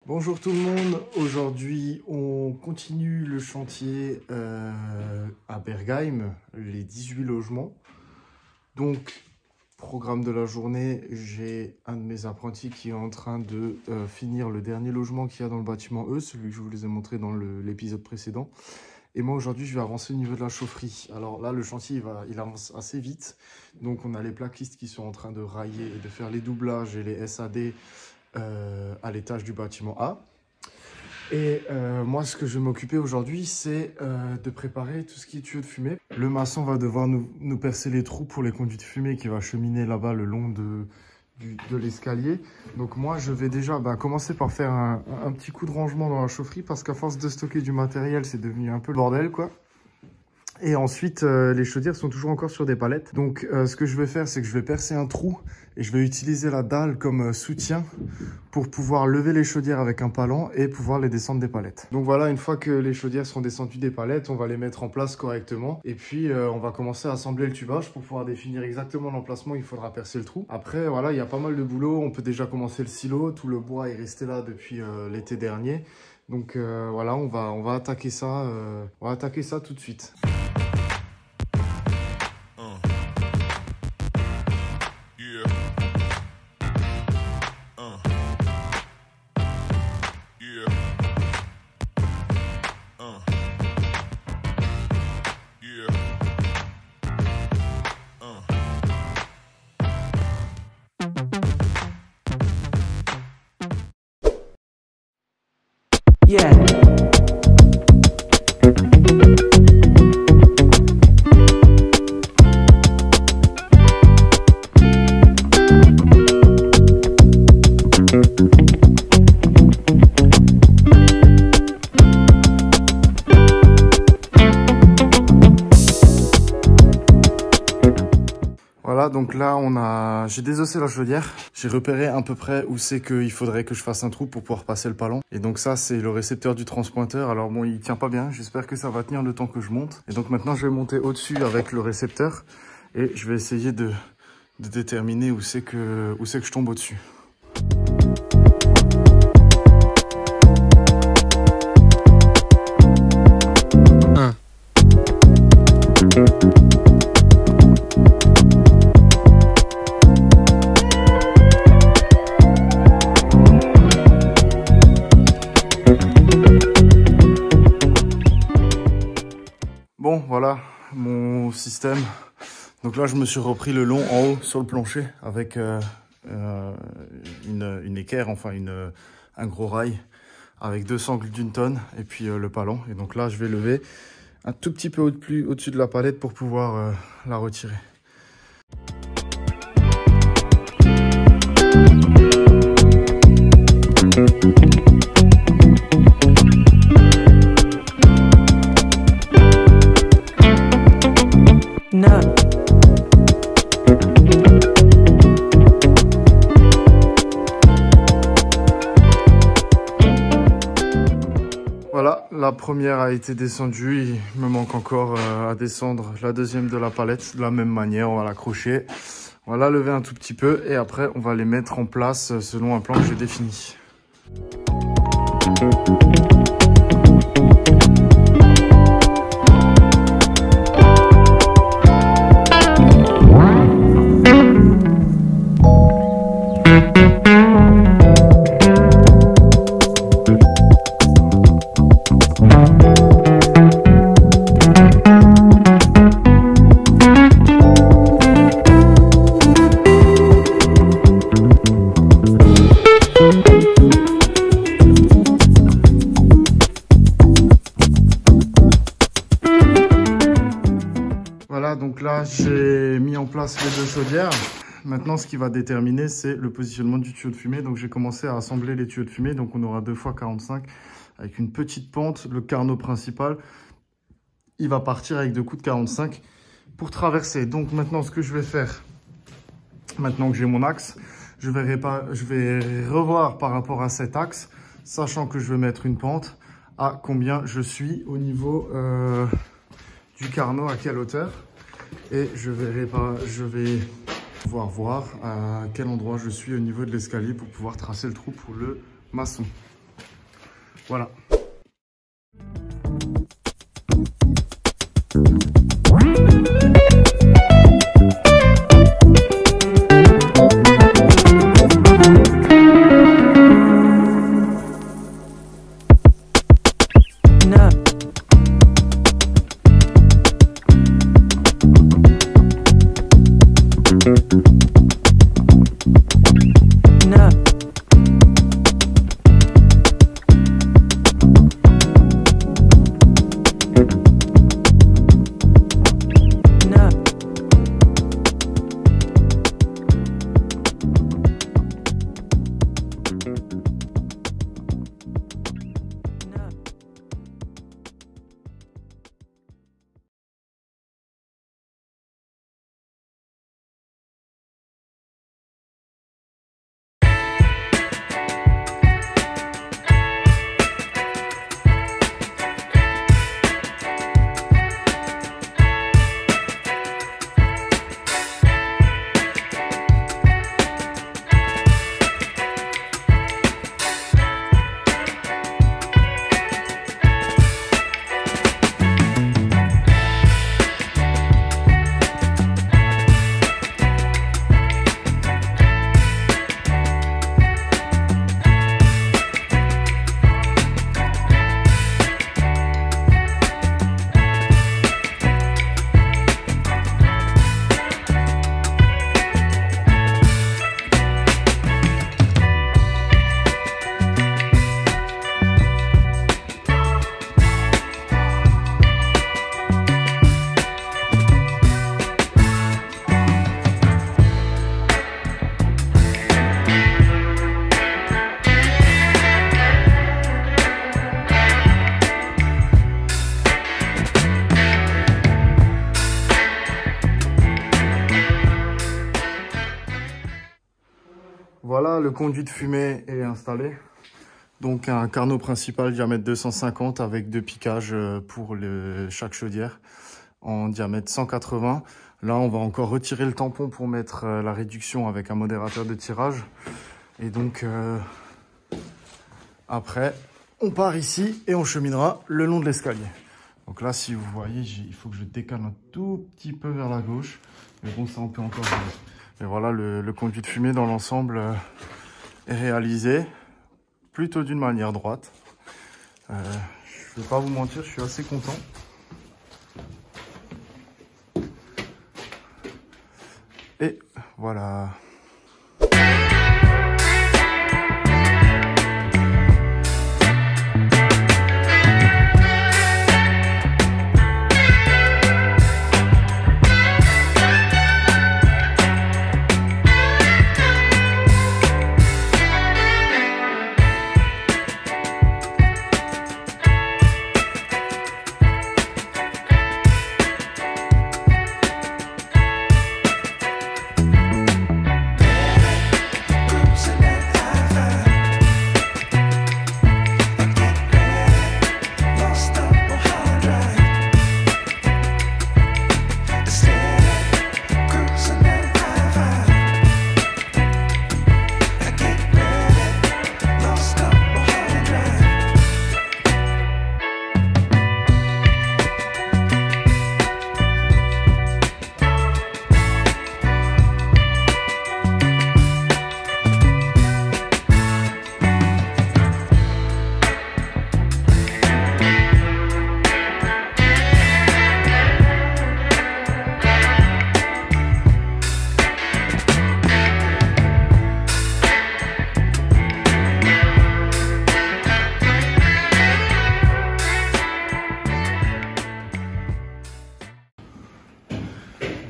Bonjour tout le monde, aujourd'hui on continue le chantier à Bergheim, les 18 logements. Donc, programme de la journée, j'ai un de mes apprentis qui est en train de finir le dernier logement qu'il y a dans le bâtiment E, celui que je vous les ai montré dans l'épisode précédent. Et moi aujourd'hui je vais avancer au niveau de la chaufferie. Alors là le chantier il avance assez vite, donc on a les plaquistes qui sont en train de railler et de faire les doublages et les SAD à l'étage du bâtiment A. Et moi, ce que je vais m'occuper aujourd'hui, c'est de préparer tout ce qui est tuyaux de fumée. Le maçon va devoir nous percer les trous pour les conduits de fumée qui va cheminer là-bas le long de l'escalier. Donc moi, je vais déjà commencer par faire un petit coup de rangement dans la chaufferie parce qu'à force de stocker du matériel, c'est devenu un peu le bordel, quoi. Et ensuite, les chaudières sont toujours encore sur des palettes. Donc, ce que je vais faire, c'est que je vais percer un trou et je vais utiliser la dalle comme soutien pour pouvoir lever les chaudières avec un palan et pouvoir les descendre des palettes. Donc voilà, une fois que les chaudières sont descendues des palettes, on va les mettre en place correctement. Et puis, on va commencer à assembler le tubage pour pouvoir définir exactement l'emplacement où il faudra percer le trou. Après, voilà, il y a pas mal de boulot. On peut déjà commencer le silo. Tout le bois est resté là depuis l'été dernier. Donc voilà, on va attaquer ça. On va attaquer ça tout de suite. Yeah. Voilà, donc là, j'ai désossé la chaudière. J'ai repéré à peu près où c'est qu'il faudrait que je fasse un trou pour pouvoir passer le palan. Et donc ça, c'est le récepteur du transpointeur. Alors bon, il tient pas bien. J'espère que ça va tenir le temps que je monte. Et donc maintenant, je vais monter au-dessus avec le récepteur. Et je vais essayer de déterminer où c'est que je tombe au-dessus. Bon, voilà mon système. Donc là, je me suis repris le long en haut sur le plancher avec une équerre, enfin un gros rail avec 2 sangles d'1 tonne et puis le palan. Et donc là, je vais lever un tout petit peu au-dessus de la palette pour pouvoir la retirer. No. Voilà, la première a été descendue, il me manque encore à descendre la deuxième de la palette de la même manière. On va l'accrocher, on va la lever un tout petit peu et après on va les mettre en place selon un plan que j'ai défini. Voilà, donc là j'ai mis en place les 2 chaudières. Maintenant ce qui va déterminer c'est le positionnement du tuyau de fumée. Donc j'ai commencé à assembler les tuyaux de fumée. Donc on aura 2 x 45 avec une petite pente. Le carnot principal, il va partir avec 2 coups de 45 pour traverser. Donc maintenant ce que je vais faire, maintenant que j'ai mon axe, je vais revoir par rapport à cet axe, sachant que je vais mettre une pente à combien je suis au niveau du carnot, à quelle hauteur. Et je vais pouvoir voir à quel endroit je suis au niveau de l'escalier pour pouvoir tracer le trou pour le maçon. Voilà. Voilà, le conduit de fumée est installé. Donc un carnot principal diamètre 250 avec 2 piquages pour chaque chaudière en diamètre 180. Là, on va encore retirer le tampon pour mettre la réduction avec un modérateur de tirage. Et donc, après, on part ici et on cheminera le long de l'escalier. Donc là, si vous voyez, il faut que je décale un tout petit peu vers la gauche. Mais bon, ça, on peut encore... Mais voilà, le conduit de fumée dans l'ensemble est réalisé plutôt d'une manière droite. Je ne vais pas vous mentir, je suis assez content. Et voilà.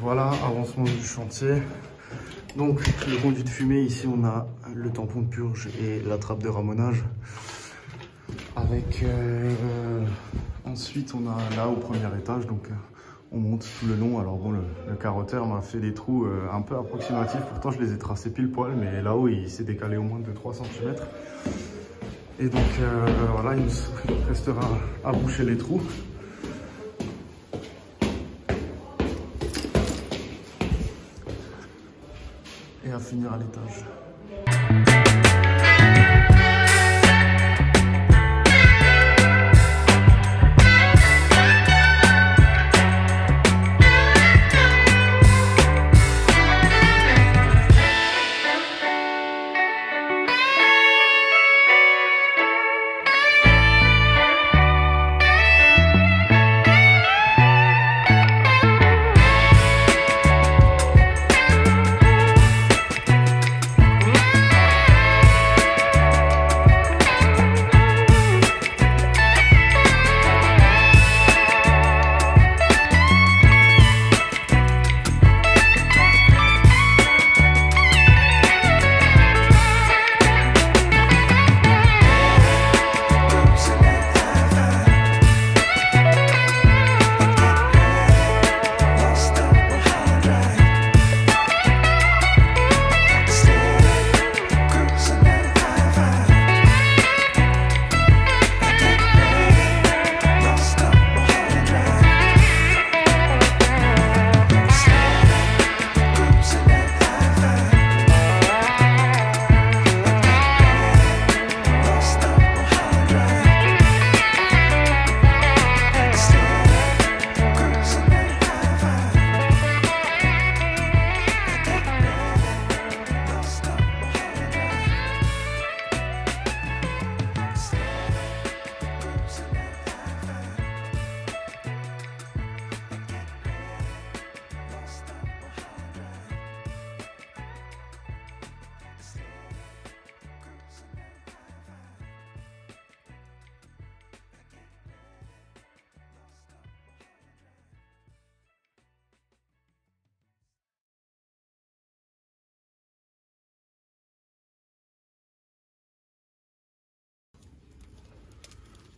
Voilà, avancement du chantier. Donc le conduit de fumée, ici on a le tampon de purge et la trappe de ramonage. Avec ensuite on a là au premier étage, donc on monte tout le long. Alors bon, le carotteur m'a fait des trous un peu approximatifs, pourtant je les ai tracés pile poil, mais là-haut il s'est décalé au moins de 3 cm. Et donc voilà, il nous restera à boucher les trous. Et à finir à l'étage.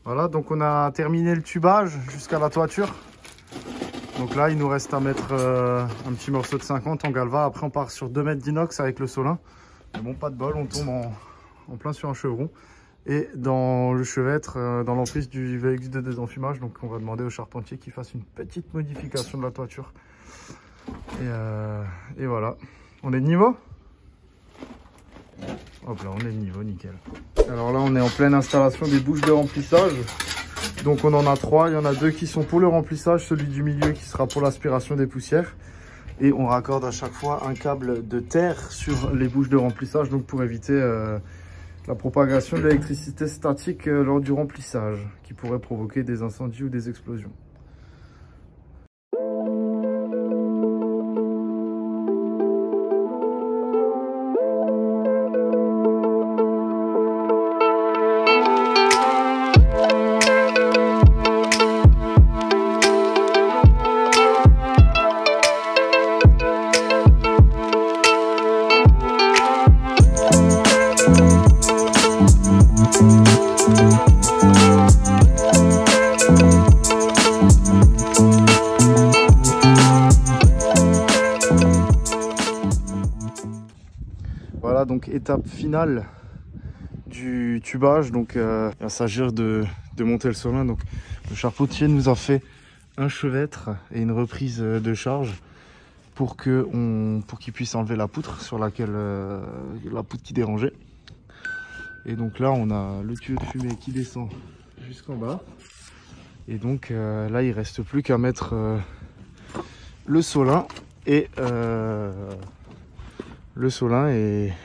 Voilà, donc on a terminé le tubage jusqu'à la toiture. Donc là, il nous reste à mettre un petit morceau de 50 en galva. Après, on part sur 2 mètres d'inox avec le solin. Mais bon, pas de bol, on tombe en plein sur un chevron. Et dans le chevêtre, dans l'emprise du véhicule de désenfumage. Donc on va demander au charpentier qu'il fasse une petite modification de la toiture. Et voilà. On est de niveau ? Hop là, on est de niveau, nickel. Alors là, on est en pleine installation des bouches de remplissage. Donc on en a 3, il y en a 2 qui sont pour le remplissage, celui du milieu qui sera pour l'aspiration des poussières. Et on raccorde à chaque fois un câble de terre sur les bouches de remplissage, donc pour éviter la propagation de l'électricité statique lors du remplissage, qui pourrait provoquer des incendies ou des explosions. Voilà, donc étape finale du tubage. Donc il va s'agir de monter le solin. Donc le charpentier nous a fait un chevêtre et une reprise de charge pour qu'il puisse enlever la poutre sur laquelle la poutre qui dérangeait. Et donc là on a le tuyau de fumée qui descend jusqu'en bas. Et donc là il reste plus qu'à mettre le solin et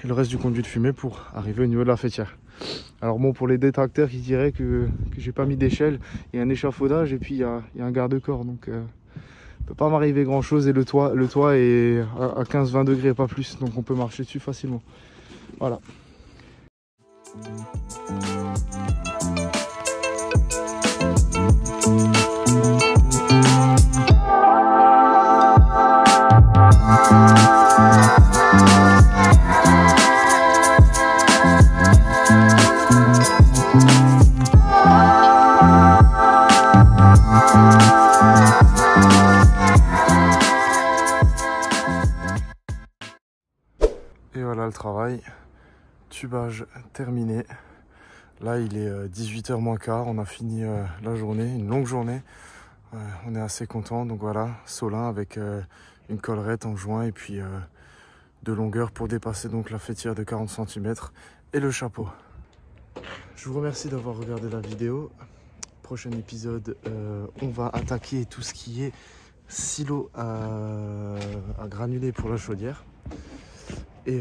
le reste du conduit de fumée pour arriver au niveau de la faîtière. Alors bon, pour les détracteurs qui diraient que j'ai pas mis d'échelle, il y a un échafaudage et puis il y a un garde-corps, donc il peut pas m'arriver grand chose. Et le toit est à 15-20 degrés, pas plus, donc on peut marcher dessus facilement. Voilà. Et voilà le travail, tubage terminé. Là il est 18h moins quart, on a fini la journée, une longue journée. On est assez content, donc voilà, solin avec une collerette en joint et puis de longueur pour dépasser donc la faîtière de 40 cm et le chapeau. Je vous remercie d'avoir regardé la vidéo. Prochain épisode, on va attaquer tout ce qui est silo à granulés pour la chaudière. Et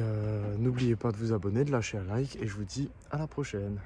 n'oubliez pas de vous abonner, de lâcher un like et je vous dis à la prochaine.